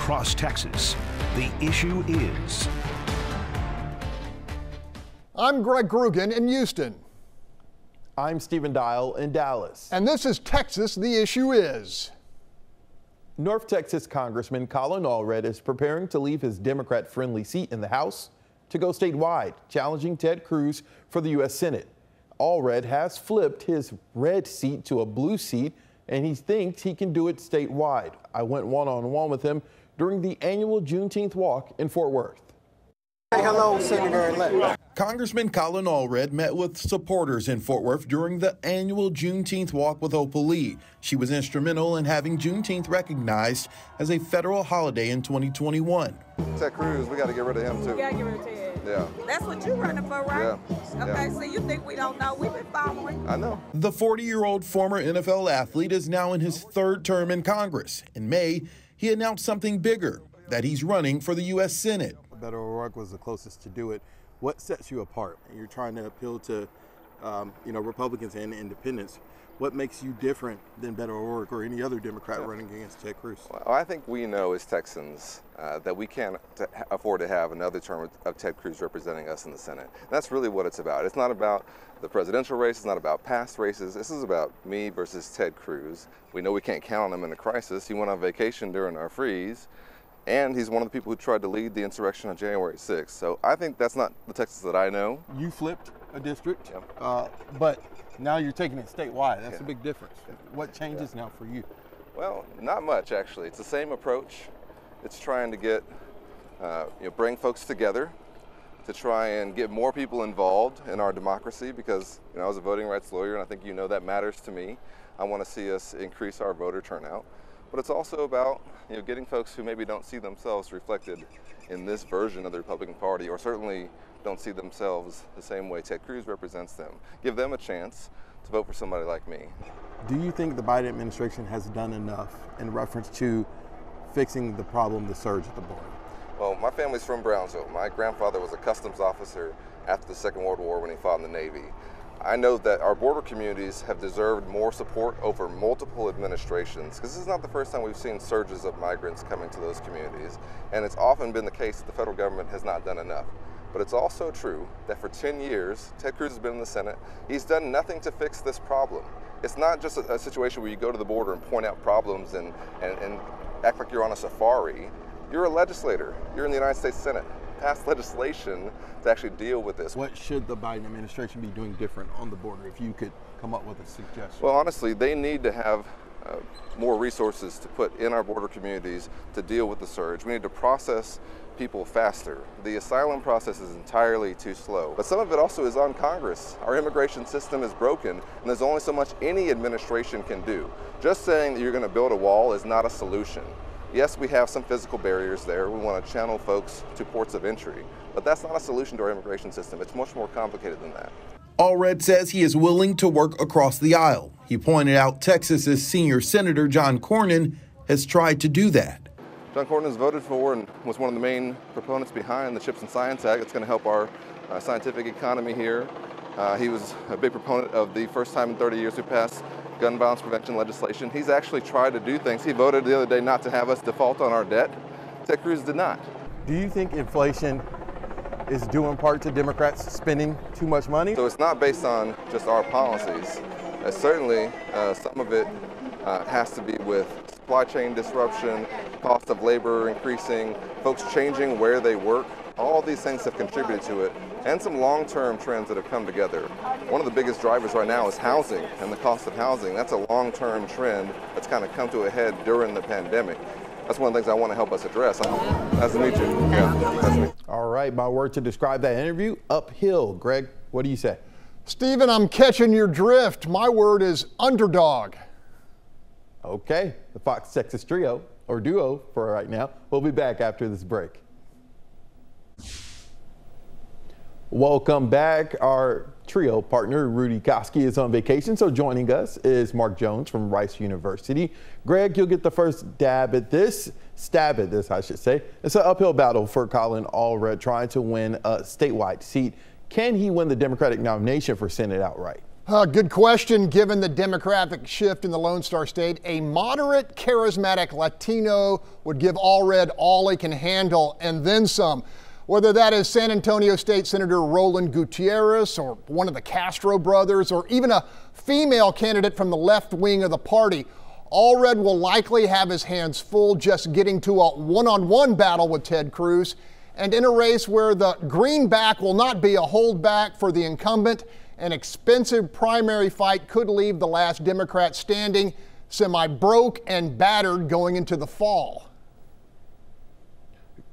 across Texas. The issue is. I'm Greg Grugan in Houston. I'm Stephen Dial in Dallas. And this is Texas, the issue is. North Texas Congressman Collin Allred is preparing to leave his Democrat-friendly seat in the House to go statewide, challenging Ted Cruz for the U.S. Senate. Allred has flipped his red seat to a blue seat, and he thinks he can do it statewide. I went one-on-one with him during the annual Juneteenth walk in Fort Worth. Say hello, Senator-elect. Congressman Collin Allred met with supporters in Fort Worth during the annual Juneteenth walk with Opal Lee. She was instrumental in having Juneteenth recognized as a federal holiday in 2021. Ted Cruz, we got to get rid of him too. You got to get rid of Ted. Yeah. That's what you're running for, right? Yeah. Okay, so you think we don't know? We've been following. I know. The 40-year-old former NFL athlete is now in his third term in Congress. In May, he announced something bigger, that he's running for the U.S. Senate. Beto O'Rourke was the closest to do it. What sets you apart? You're trying to appeal to, Republicans and independents. What makes you different than Beto O'Rourke or any other Democrat running against Ted Cruz? Well, I think we know as Texans that we can't afford to have another term of Ted Cruz representing us in the Senate. That's really what it's about. It's not about the presidential race. It's not about past races. This is about me versus Ted Cruz. We know we can't count on him in a crisis. He went on vacation during our freeze. And he's one of the people who tried to lead the insurrection on January 6th. So I think that's not the Texas that I know. You flipped a district, yeah. But now you're taking it statewide. That's a big difference. What changes now for you? Well, not much actually. It's the same approach. It's trying to get, bring folks together to try and get more people involved in our democracy because, I was a voting rights lawyer and I think that matters to me. I want to see us increase our voter turnout. But it's also about getting folks who maybe don't see themselves reflected in this version of the Republican Party, or certainly don't see themselves the same way Ted Cruz represents them. Give them a chance to vote for somebody like me. Do you think the Biden administration has done enough in reference to fixing the problem, the surge at the border? Well, my family's from Brownsville. My grandfather was a customs officer after the Second World War when he fought in the Navy. I know that our border communities have deserved more support over multiple administrations because this is not the first time we've seen surges of migrants coming to those communities, and it's often been the case that the federal government has not done enough. But it's also true that for 10 years, Ted Cruz has been in the Senate. He's done nothing to fix this problem. It's not just a situation where you go to the border and point out problems and act like you're on a safari. You're a legislator. You're in the United States Senate. Pass legislation to actually deal with this. What should the Biden administration be doing different on the border if you could come up with a suggestion? Well, honestly, they need to have more resources to put in our border communities to deal with the surge. We need to process people faster. The asylum process is entirely too slow. But some of it also is on Congress. Our immigration system is broken, and there's only so much any administration can do. Just saying that you're going to build a wall is not a solution. Yes, we have some physical barriers there. We want to channel folks to ports of entry, but that's not a solution to our immigration system. It's much more complicated than that. Allred says he is willing to work across the aisle. He pointed out Texas's senior Senator John Cornyn has tried to do that. John Cornyn has voted for and was one of the main proponents behind the CHIPS and Science Act. It's going to help our scientific economy here. He was a big proponent of the first time in 30 years we passed gun violence prevention legislation. He's actually tried to do things. He voted the other day not to have us default on our debt. Ted Cruz did not. Do you think inflation is due in part to Democrats spending too much money? So it's not based on just our policies. Certainly, some of it has to be with supply chain disruption, cost of labor increasing, folks changing where they work. All these things have contributed to it, and some long-term trends that have come together. One of the biggest drivers right now is housing and the cost of housing. That's a long-term trend that's kind of come to a head during the pandemic. That's one of the things I want to help us address. Nice to meet you. Yeah, nice to meet you. All right, my word to describe that interview, uphill. Greg, what do you say? Stephen, I'm catching your drift. My word is underdog. Okay, the Fox Texas trio, or duo for right now. We'll be back after this break. Welcome back. Our trio partner, Rudy Koski, is on vacation, so joining us is Mark Jones from Rice University. Greg, you'll get the first stab at this, I should say. It's an uphill battle for Collin Allred trying to win a statewide seat. Can he win the Democratic nomination for Senate outright? Good question. Given the demographic shift in the Lone Star State, a moderate, charismatic Latino would give Allred all he can handle and then some. Whether that is San Antonio State Senator Roland Gutierrez or one of the Castro brothers or even a female candidate from the left wing of the party, Allred will likely have his hands full just getting to a one-on-one battle with Ted Cruz, and in a race where the greenback will not be a holdback for the incumbent. An expensive primary fight could leave the last Democrat standing semi-broke and battered going into the fall.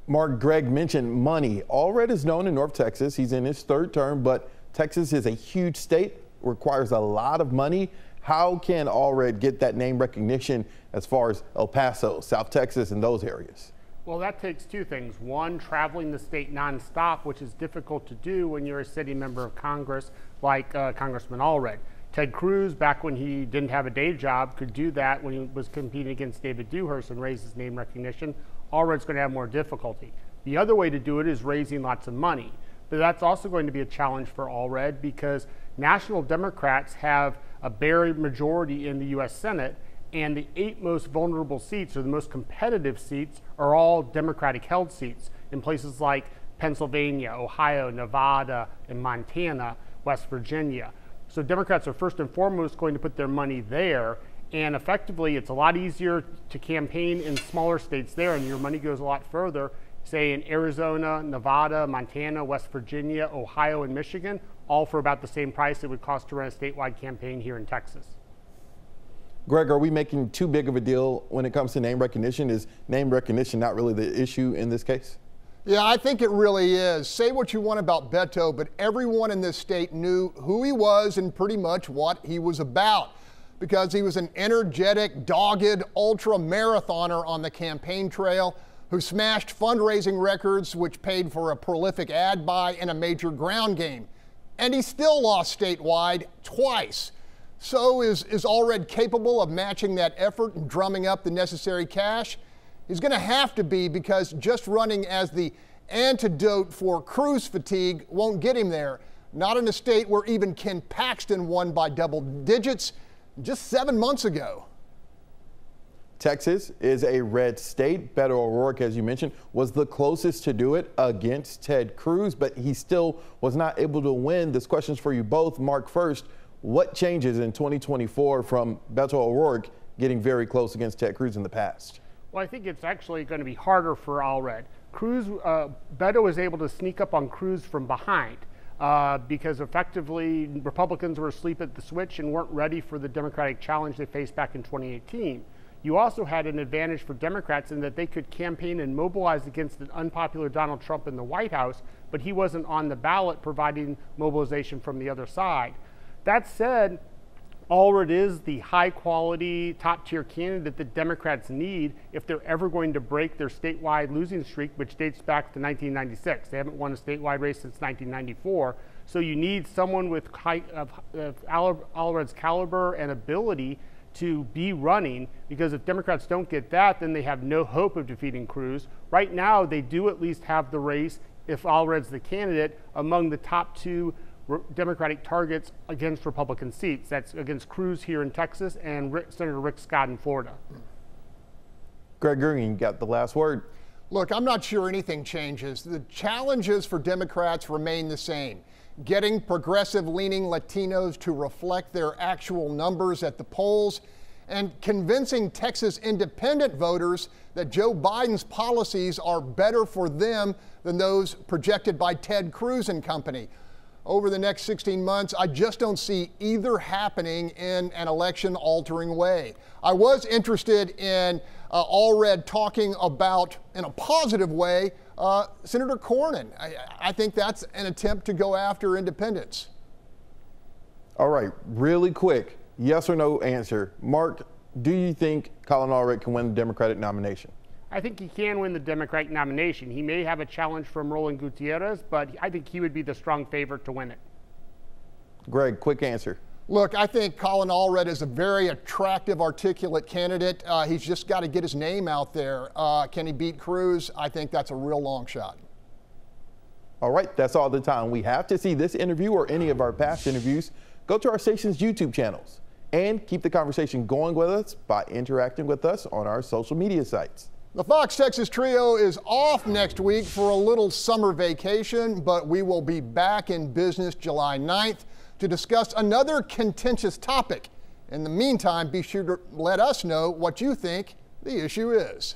Mark, Greg mentioned money. Allred is known in North Texas. He's in his third term, but Texas is a huge state, requires a lot of money. How can Allred get that name recognition as far as El Paso, South Texas, and those areas? Well, that takes two things. One, traveling the state nonstop, which is difficult to do when you're a sitting member of Congress like Congressman Allred. Ted Cruz, back when he didn't have a day job, could do that when he was competing against David Dewhurst and raise his name recognition. Allred's going to have more difficulty. The other way to do it is raising lots of money. But that's also going to be a challenge for Allred because national Democrats have a bare majority in the U.S. Senate, and the 8 most vulnerable seats, or the most competitive seats, are all Democratic-held seats in places like Pennsylvania, Ohio, Nevada, and Montana, West Virginia. So Democrats are first and foremost going to put their money there, and effectively it's a lot easier to campaign in smaller states there, and your money goes a lot further, say in Arizona, Nevada, Montana, West Virginia, Ohio, and Michigan, all for about the same price it would cost to run a statewide campaign here in Texas. Greg, are we making too big of a deal when it comes to name recognition? Is name recognition not really the issue in this case? Yeah, I think it really is. Say what you want about Beto, but everyone in this state knew who he was and pretty much what he was about because he was an energetic, dogged, ultra marathoner on the campaign trail who smashed fundraising records which paid for a prolific ad buy in a major ground game. And he still lost statewide twice. So is Allred capable of matching that effort and drumming up the necessary cash? He's going to have to be because just running as the antidote for Cruz fatigue won't get him there. Not in a state where even Ken Paxton won by double digits just 7 months ago. Texas is a red state. Beto O'Rourke, as you mentioned, was the closest to do it against Ted Cruz, but he still was not able to win. This question's for you both. Mark first. What changes in 2024 from Beto O'Rourke getting very close against Ted Cruz in the past? Well, I think it's actually going to be harder for Allred. Beto was able to sneak up on Cruz from behind because effectively Republicans were asleep at the switch and weren't ready for the Democratic challenge they faced back in 2018. You also had an advantage for Democrats in that they could campaign and mobilize against an unpopular Donald Trump in the White House, but he wasn't on the ballot providing mobilization from the other side. That said, Allred is the high-quality, top-tier candidate that Democrats need if they're ever going to break their statewide losing streak, which dates back to 1996. They haven't won a statewide race since 1994. So you need someone with Allred's caliber and ability to be running, because if Democrats don't get that, then they have no hope of defeating Cruz. Right now, they do at least have the race, if Allred's the candidate, among the top 2 Democratic targets against Republican seats. That's against Cruz here in Texas and Senator Rick Scott in Florida. Greg Green, you got the last word. Look, I'm not sure anything changes. The challenges for Democrats remain the same. Getting progressive-leaning Latinos to reflect their actual numbers at the polls and convincing Texas independent voters that Joe Biden's policies are better for them than those projected by Ted Cruz and company. Over the next 16 months, I just don't see either happening in an election-altering way. I was interested in Allred talking about, in a positive way, Senator Cornyn. I think that's an attempt to go after independents. All right, really quick, yes or no answer. Mark, do you think Collin Allred can win the Democratic nomination? I think he can win the Democratic nomination. He may have a challenge from Roland Gutierrez, but I think he would be the strong favorite to win it. Greg, quick answer. Look, I think Collin Allred is a very attractive, articulate candidate. He's just got to get his name out there. Can he beat Cruz? I think that's a real long shot. All right, that's all the time we have. To see this interview or any of our past interviews, go go to our station's YouTube channels and keep the conversation going with us by interacting with us on our social media sites. The Fox Texas Trio is off next week for a little summer vacation, but we will be back in business July 9th to discuss another contentious topic. In the meantime, be sure to let us know what you think the issue is.